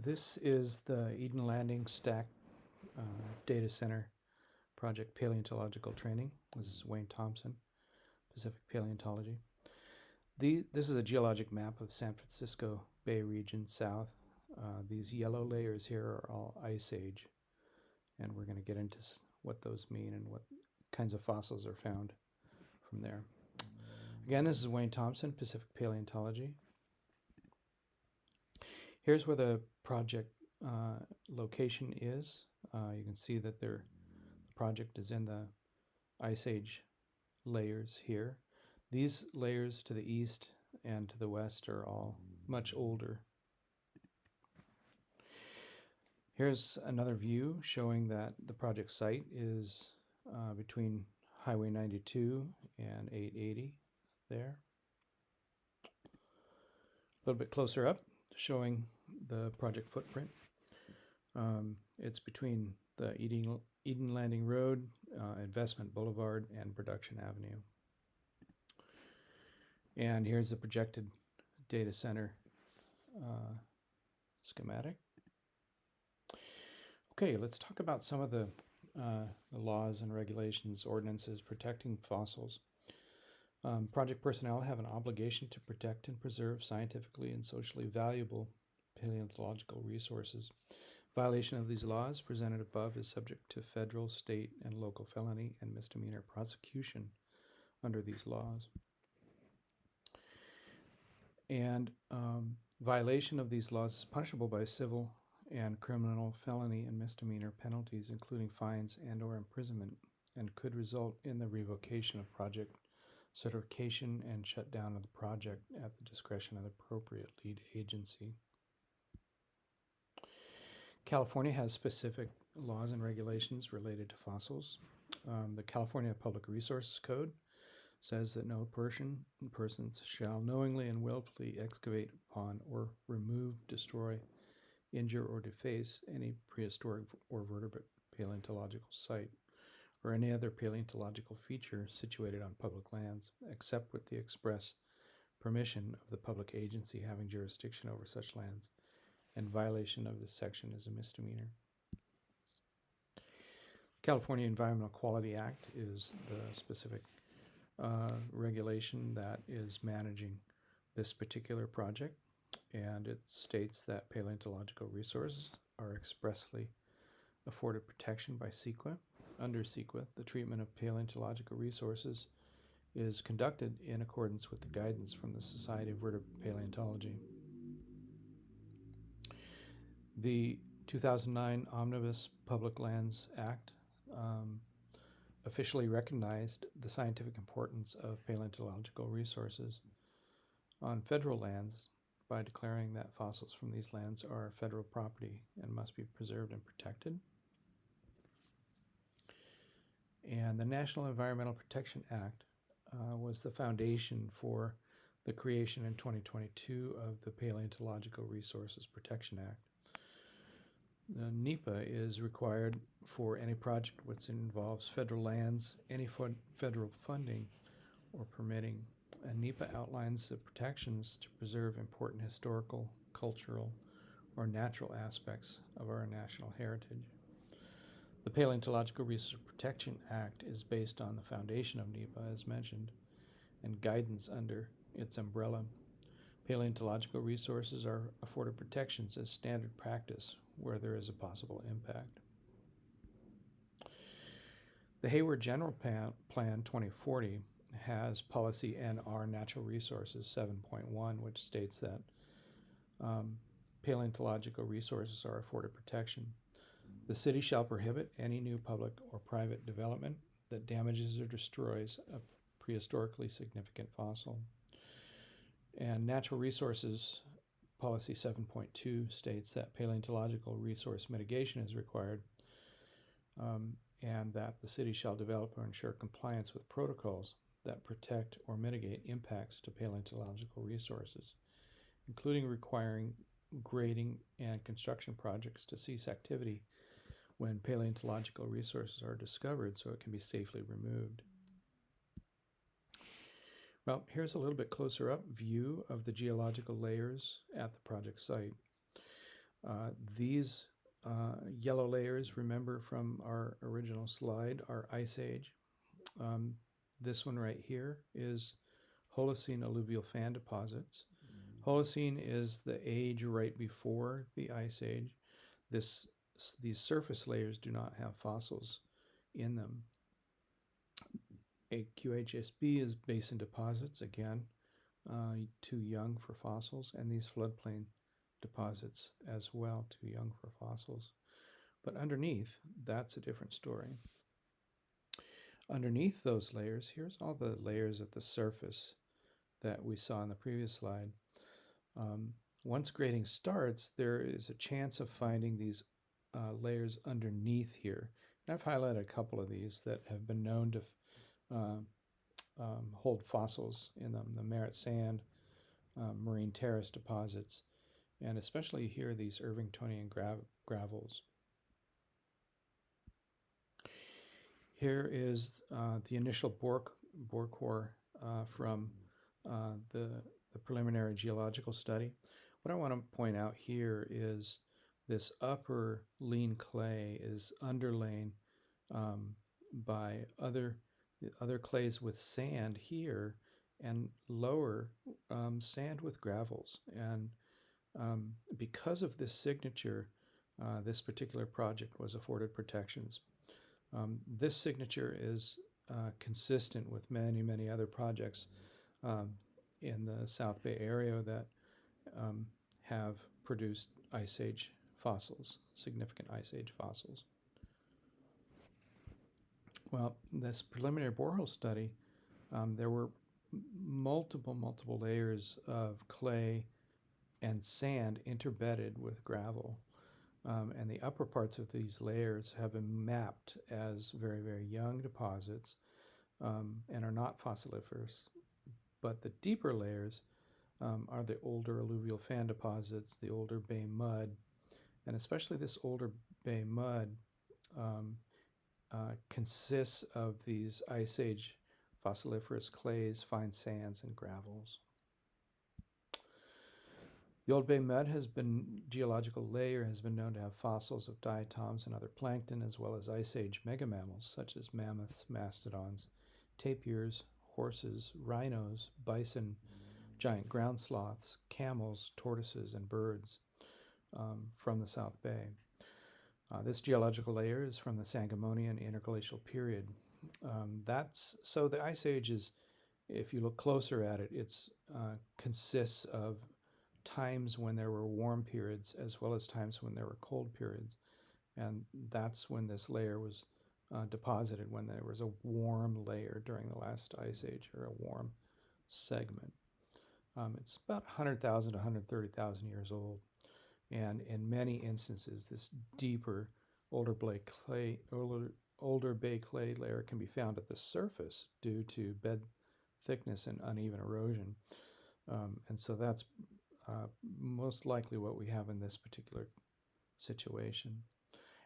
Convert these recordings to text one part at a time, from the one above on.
This is the Eden Landing Stack Data Center Project Paleontological Training. This is Wayne Thompson, Pacific Paleontology. This is a geologic map of the San Francisco Bay region south. These yellow layers here are all Ice Age, and we're going to get into what those mean and what kinds of fossils are found from there. Again, this is Wayne Thompson, Pacific Paleontology. Here's where the project location is. You can see that the project is in the Ice Age layers here. These layers to the east and to the west are all much older. Here's another view showing that the project site is between Highway 92 and 880 there. A little bit closer up, showing the project footprint. It's between the Eden Landing Road, Investment Boulevard, and Production Avenue. And here's the projected data center schematic. Okay, let's talk about some of the laws and regulations, ordinances protecting fossils. Project personnel have an obligation to protect and preserve scientifically and socially valuable paleontological resources. Violation of these laws presented above is subject to federal, state, and local felony and misdemeanor prosecution under these laws. And violation of these laws is punishable by civil and criminal felony and misdemeanor penalties, including fines and/or imprisonment, and could result in the revocation of project certification and shutdown of the project at the discretion of the appropriate lead agency. California has specific laws and regulations related to fossils. The California Public Resources Code says that no persons shall knowingly and willfully excavate upon or remove, destroy, injure, or deface any prehistoric or vertebrate paleontological site or any other paleontological feature situated on public lands, except with the express permission of the public agency having jurisdiction over such lands, and violation of this section is a misdemeanor. California Environmental Quality Act is the specific regulation that is managing this particular project, and it states that paleontological resources are expressly afforded protection by CEQA. Under CEQA, the treatment of paleontological resources is conducted in accordance with the guidance from the Society of Vertebrate Paleontology. The 2009 Omnibus Public Lands Act officially recognized the scientific importance of paleontological resources on federal lands by declaring that fossils from these lands are federal property and must be preserved and protected. And the National Environmental Protection Act was the foundation for the creation in 2022 of the Paleontological Resources Protection Act. The NEPA is required for any project which involves federal lands, any federal funding or permitting. And NEPA outlines the protections to preserve important historical, cultural, or natural aspects of our national heritage. The Paleontological Resource Protection Act is based on the foundation of NEPA, as mentioned, and guidance under its umbrella. Paleontological resources are afforded protections as standard practice where there is a possible impact. The Hayward General Plan 2040 has policy NR Natural Resources 7.1, which states that paleontological resources are afforded protection. The city shall prohibit any new public or private development that damages or destroys a prehistorically significant fossil. And Natural Resources Policy 7.2 states that paleontological resource mitigation is required, and that the city shall develop or ensure compliance with protocols that protect or mitigate impacts to paleontological resources, including requiring grading and construction projects to cease activity when paleontological resources are discovered so it can be safely removed. Well, here's a little bit closer up view of the geological layers at the project site. These yellow layers, remember from our original slide, are Ice Age. This one right here is Holocene alluvial fan deposits. Holocene is the age right before the Ice Age. These surface layers do not have fossils in them. A QHSB is basin deposits, again, too young for fossils, and these floodplain deposits as well, too young for fossils. But underneath, that's a different story. Underneath those layers, here's all the layers at the surface that we saw in the previous slide. Once grading starts, there is a chance of finding these layers underneath here. And I've highlighted a couple of these that have been known to hold fossils in them, the Merritt Sand, marine terrace deposits, and especially here these Irvingtonian gravels. Here is the initial bore core from the preliminary geological study. What I want to point out here is this upper lean clay is underlain by other clays with sand here, and lower sand with gravels. And because of this signature, this particular project was afforded protections. This signature is consistent with many other projects in the South Bay area that have produced Ice Age fossils, significant Ice Age fossils. Well, this preliminary borehole study, there were multiple layers of clay and sand interbedded with gravel. And the upper parts of these layers have been mapped as very young deposits and are not fossiliferous. But the deeper layers are the older alluvial fan deposits, the older bay mud, and especially this older bay mud consists of these Ice Age fossiliferous clays, fine sands, and gravels. The Old Bay mud geological layer has been known to have fossils of diatoms and other plankton, as well as Ice Age megamammals such as mammoths, mastodons, tapirs, horses, rhinos, bison, giant ground sloths, camels, tortoises, and birds from the South Bay. This geological layer is from the Sangamonian interglacial period. So the Ice Age is, if you look closer at it, it consists of times when there were warm periods as well as times when there were cold periods. And that's when this layer was deposited, when there was a warm layer during the last Ice Age, or a warm segment. It's about 100,000 to 130,000 years old. And in many instances, this deeper, older bay clay layer can be found at the surface due to bed thickness and uneven erosion. And so that's most likely what we have in this particular situation.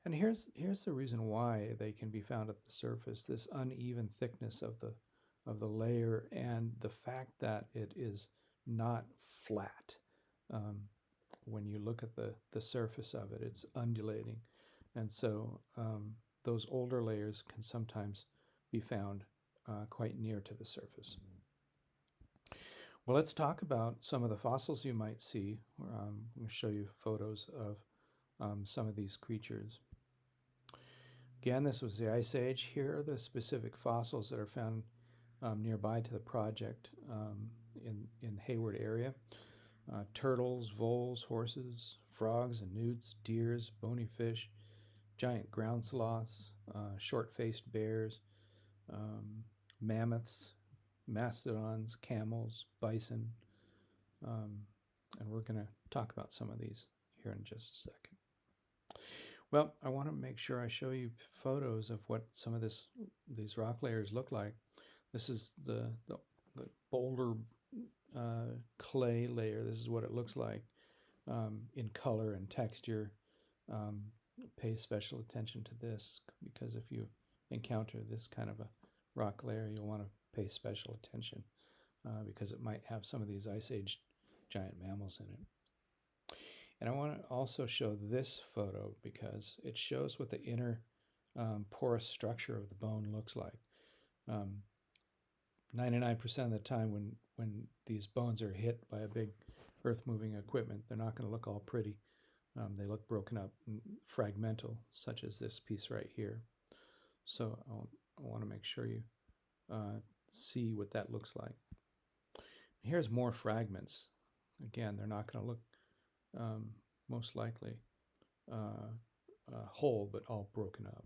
And here's the reason why they can be found at the surface: this uneven thickness of the layer, and the fact that it is not flat. When you look at the surface of it, it's undulating. And so those older layers can sometimes be found quite near to the surface. Well, let's talk about some of the fossils you might see. I'm going to show you photos of some of these creatures. Again, this was the Ice Age. Here are the specific fossils that are found nearby to the project in Hayward area. Turtles, voles, horses, frogs and newts, deers, bony fish, giant ground sloths, short-faced bears, mammoths, mastodons, camels, bison, and we're going to talk about some of these here in just a second. Well, I want to make sure I show you photos of what some of these rock layers look like. This is the boulder clay layer. This is what it looks like in color and texture. Pay special attention to this, because if you encounter this kind of a rock layer, you'll want to pay special attention because it might have some of these Ice Age giant mammals in it. And I want to also show this photo because it shows what the inner porous structure of the bone looks like. 99% of the time when these bones are hit by a big earth-moving equipment, they're not going to look all pretty. They look broken up and fragmental, such as this piece right here. So I want to make sure you see what that looks like. Here's more fragments. Again, they're not going to look most likely whole, but all broken up.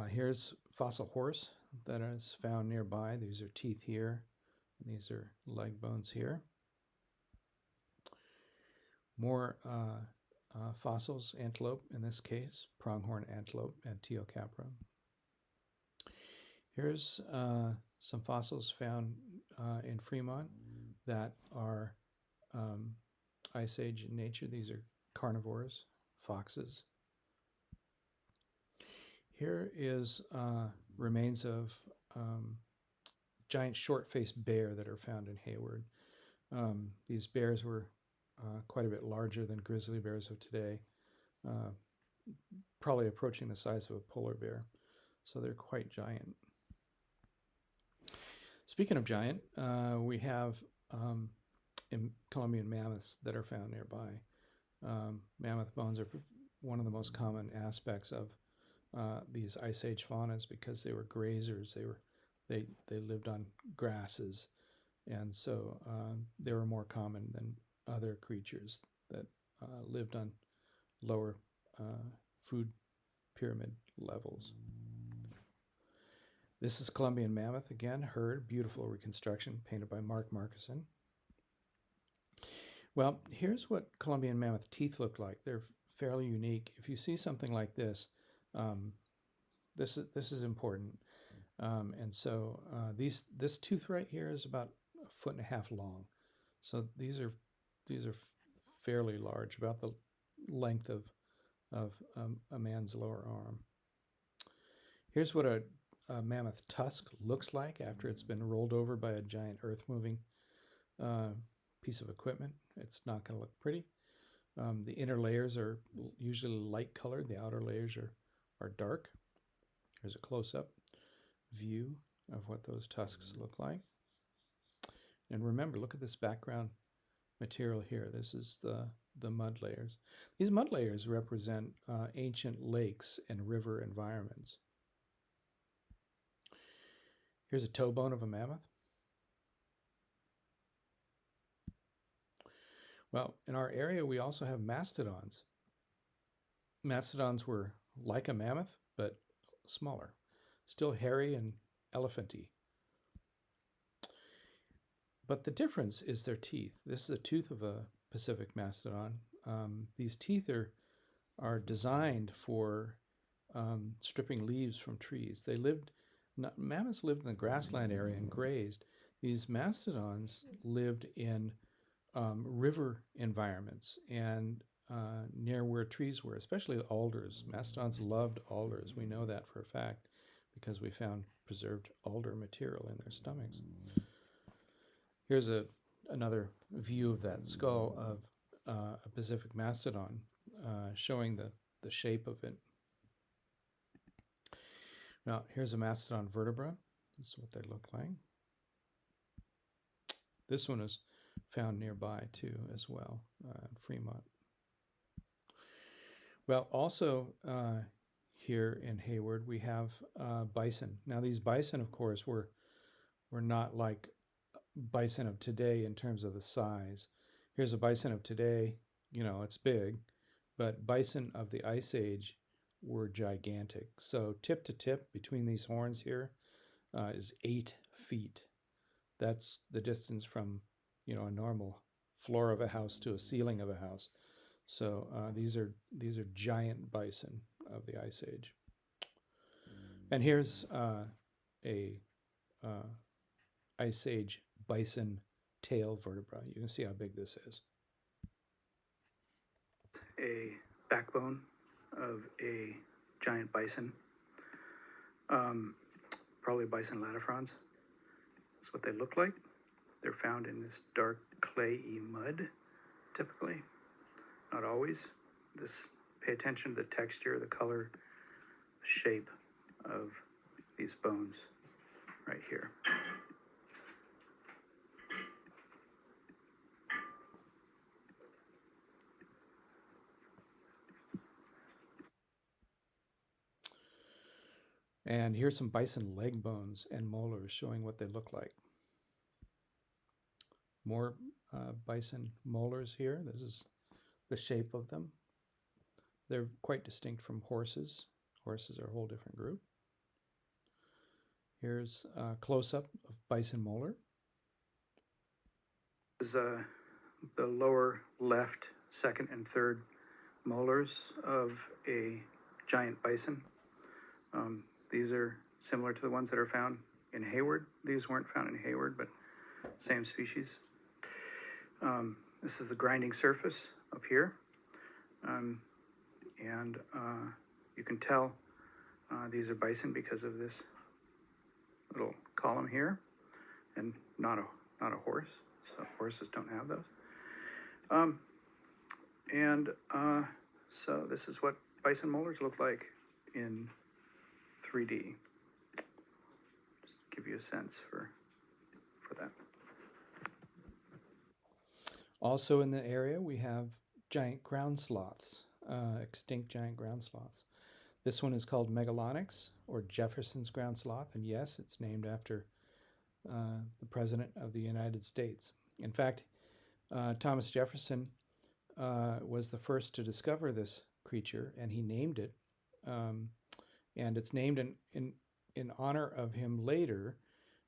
Here's fossil horse that is found nearby. These are teeth here, and these are leg bones here. More fossils, antelope in this case, pronghorn antelope, Antiochapra. Here's some fossils found in Fremont that are Ice Age in nature. These are carnivores, foxes. Here is remains of giant short-faced bear that are found in Hayward. These bears were quite a bit larger than grizzly bears of today, probably approaching the size of a polar bear. So they're quite giant. Speaking of giant, we have Columbian mammoths that are found nearby. Mammoth bones are one of the most common aspects of these Ice Age faunas because they were grazers. They lived on grasses, and so they were more common than other creatures that lived on lower food pyramid levels. This is Columbian mammoth again, Herd, beautiful reconstruction painted by Mark Markison. Well, here's what Columbian mammoth teeth look like. They're fairly unique. If you see something like this, this is important. And so this tooth right here is about 1.5 feet long. So these are fairly large, about the length of a man's lower arm. Here's what a mammoth tusk looks like after it's been rolled over by a giant earth-moving piece of equipment. It's not going to look pretty. The inner layers are usually light colored. The outer layers are dark. Here's a close-up view of what those tusks look like. And remember, look at this background material here. This is the mud layers. These mud layers represent ancient lakes and river environments. Here's a toe bone of a mammoth. Well, in our area, we also have mastodons. Mastodons were like a mammoth, but smaller, still hairy and elephanty. But the difference is their teeth. This is a tooth of a Pacific mastodon. These teeth are designed for stripping leaves from trees. Mammoths lived in the grassland area and grazed. These mastodons lived in river environments and near where trees were, especially alders. Mastodons loved alders. We know that for a fact because we found preserved alder material in their stomachs. Here's another view of that skull of a Pacific mastodon, showing the shape of it. Now, here's a mastodon vertebra. This is what they look like. This one is found nearby too as well, in Fremont. Well, also here in Hayward, we have bison. Now, these bison, of course, were not like bison of today in terms of the size. Here's a bison of today. You know, it's big, but bison of the Ice Age were gigantic. So tip to tip between these horns here is 8 feet. That's the distance from, you know, a normal floor of a house to a ceiling of a house. So these are giant bison of the Ice Age. And here's a Ice Age bison tail vertebra. You can see how big this is. A backbone of a giant bison, probably bison latifrons. That's what they look like. They're found in this dark clayey mud typically, not always. Pay attention to the texture, the color, the shape of these bones right here. And here's some bison leg bones and molars showing what they look like. More bison molars here. This is the shape of them. They're quite distinct from horses. Horses are a whole different group. Here's a close-up of bison molar. This is the lower left, second, and third molars of a giant bison. These are similar to the ones that are found in Hayward. These weren't found in Hayward, but same species. This is the grinding surface up here. You can tell these are bison because of this little column here, and not a horse. So horses don't have those. So this is what bison molars look like in 3D. Just give you a sense for that. Also in the area, we have giant ground sloths, extinct giant ground sloths. This one is called Megalonyx, or Jefferson's ground sloth, and yes, it's named after the President of the United States. In fact, Thomas Jefferson was the first to discover this creature, and he named it. And it's named in honor of him later,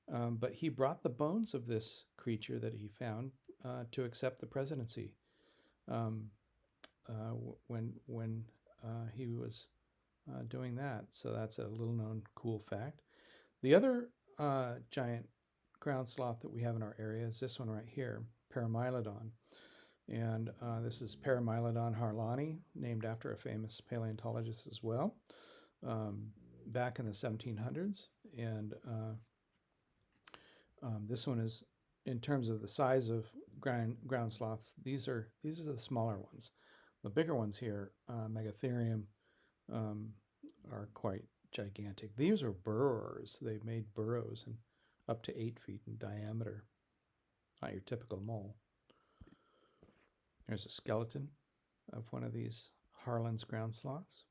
but he brought the bones of this creature that he found to accept the presidency when he was doing that. So that's a little known cool fact. The other giant ground sloth that we have in our area is this one right here, Paramylodon. And this is Paramylodon harlani, named after a famous paleontologist as well, back in the 1700s. And this one is, in terms of the size of ground sloths, these are the smaller ones. The bigger ones here, Megatherium, are quite gigantic. These are burrowers. They made burrows and up to 8 feet in diameter. Not your typical mole. There's a skeleton of one of these Harlan's ground sloths.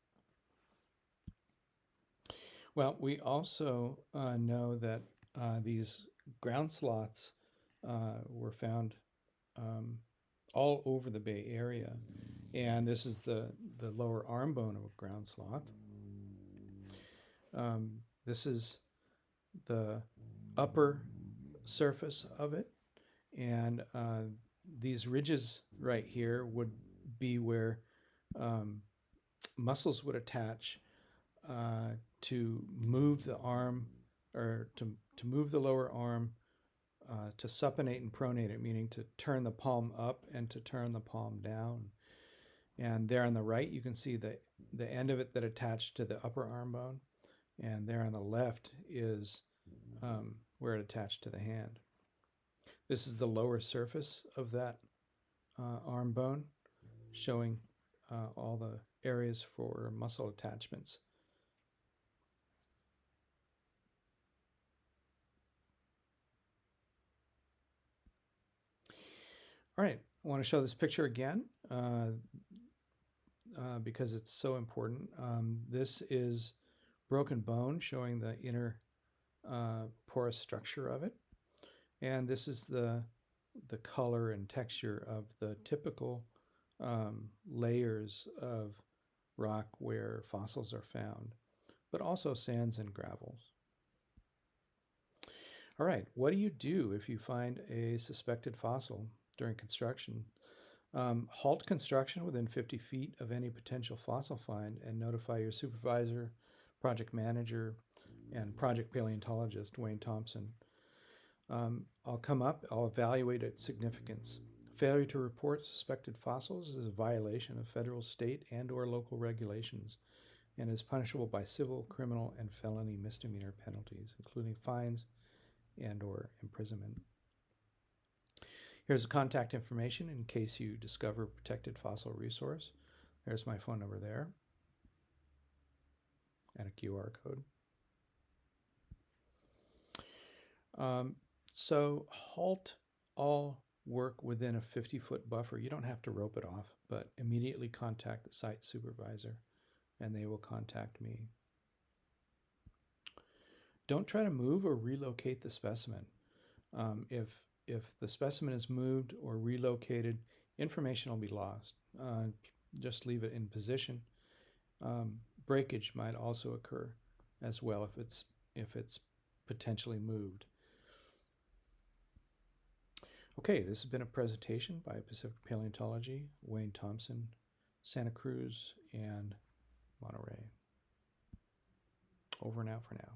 Well, we also know that these ground sloths were found all over the Bay Area. And this is the lower arm bone of a ground sloth. This is the upper surface of it. And these ridges right here would be where muscles would attach to move the arm, or to move the lower arm, to supinate and pronate it, meaning to turn the palm up and to turn the palm down. And there on the right, you can see the end of it that attached to the upper arm bone. And there on the left is where it attached to the hand. This is the lower surface of that arm bone, showing all the areas for muscle attachments. All right, I want to show this picture again because it's so important. This is broken bone showing the inner porous structure of it. And this is the color and texture of the typical layers of rock where fossils are found, but also sands and gravels. All right, what do you do if you find a suspected fossil during construction? Halt construction within 50 feet of any potential fossil find and notify your supervisor, project manager, and project paleontologist, Wayne Thompson. I'll come up, I'll evaluate its significance. Failure to report suspected fossils is a violation of federal, state, and/or local regulations and is punishable by civil, criminal, and felony misdemeanor penalties, including fines and/or imprisonment. Here's contact information in case you discover a protected fossil resource. There's my phone number there and a QR code. So halt all work within a 50-foot buffer. You don't have to rope it off, but immediately contact the site supervisor and they will contact me. Don't try to move or relocate the specimen. If the specimen is moved or relocated, information will be lost. Just leave it in position. Breakage might also occur as well if it's potentially moved. Okay, this has been a presentation by Pacific Paleontology, Wayne Thompson, Santa Cruz, and Monterey. Over and out for now.